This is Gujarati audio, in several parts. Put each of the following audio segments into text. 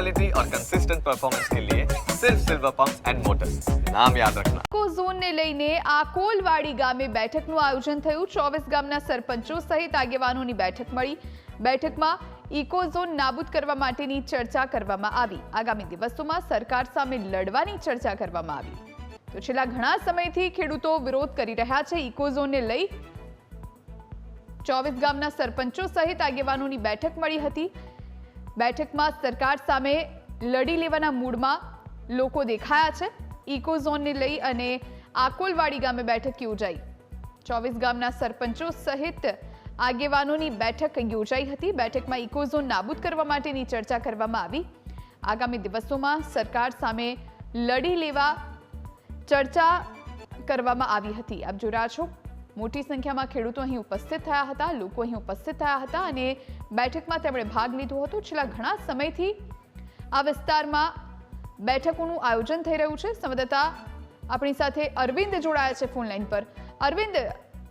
क्वालिटी और कंसिस्टेंट परफॉर्मेंस के लिए सिर्फ सिल्वर पंप्स एंड मोटर्स, नाम याद रखना। ઇકો ઝોનને લઈને આકોલવાડી ગામે બેઠકનું આયોજન થયું। 24 ગામના સરપંચો સહિત આગેવાનોની બેઠક મળી। બેઠકમાં ઇકો ઝોન નાબૂદ કરવા માટેની ચર્ચા કરવામાં આવી। આગામી દિવસોમાં સરકાર સામે લડવાની ચર્ચા કરવામાં આવી। તો છેલ્લા ઘણા સમયથી ખેડૂતો વિરોધ કરી રહ્યા છે ઇકો ઝોનને લઈ। 24 ગામના સરપંચો સહિત આગેવાનોની બેઠક મળી હતી। બેઠકમાં સરકાર સામે લડી લેવાના મૂડમાં લોકો દેખાયા છે। ઇકો ઝોનને લઈ અને આકોલવાડી ગામે બેઠક યોજાઈ। 24 ગામના સરપંચો સહિત આગેવાનોની બેઠક યોજાઈ હતી। બેઠકમાં ઇકો ઝોન નાબૂદ કરવા માટેની ચર્ચા કરવામાં આવી। આગામી દિવસોમાં સરકાર સામે લડી લેવા ચર્ચા કરવામાં આવી હતી। આપ જોઈ રહ્યા છો મોટી સંખ્યામાં ખેડૂતો અહીં ઉપસ્થિત થયા હતા, લોકો અહીં ઉપસ્થિત થયા હતા અને બેઠકમાં તેમણે ભાગ લીધો હતો। છેલ્લા ઘણા સમયથી આ વિસ્તારમાં બેઠકોનું આયોજન થઈ રહ્યું છે। સંવાદદાતા આપણી સાથે અરવિંદ જોડાયા છે ફોન લાઈન પર। અરવિંદ,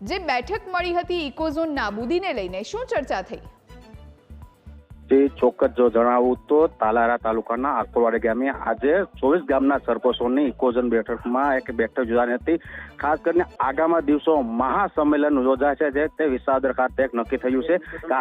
જે બેઠક મળી હતી ઇકો ઝોન નાબૂદીને લઈને શું ચર્ચા થઈ? ચોક્કસ જો જણાવું તો તાલારા તાલુકાના આકોલવાડી ગામે આજે 24 ગામના સરપંચોની ઇકો ઝોન બેઠકમાં એક બેઠક યોજાની હતી। ખાસ કરીને આગામી દિવસો મહાસંમેલન યોજાશે છે તે વિસાવદર ખાતે એક નક્કી થયું છે કે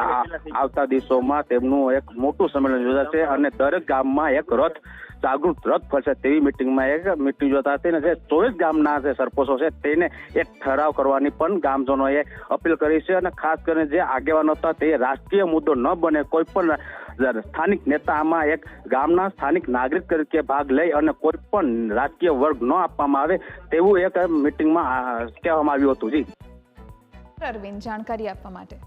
આવતા દિવસોમાં તેમનું એક મોટું સંમેલન યોજાશે અને દરેક ગામમાં એક રથ જાગૃત રથ ફરશે તેવી મિટિંગમાં એક મિટિંગ યોજાતા હતી ને જે 24 ગામના જે સરપંચો છે તેને એક ઠરાવ કરવાની પણ ગામજનોએ અપીલ કરી છે। અને ખાસ કરીને જે આગેવાનો હતા તે રાષ્ટ્રીય મુદ્દો ન બને, કોઈ પણ સ્થાનિક નેતા આમાં એક ગામના સ્થાનિક નાગરિક તરીકે ભાગ લઈ અને કોઈ પણ રાજકીય વર્ગ ન આપવામાં આવે તેવું એક મિટિંગમાં કહેવામાં આવ્યું હતું। જી અરવિંદ, જાણકારી આપવા માટે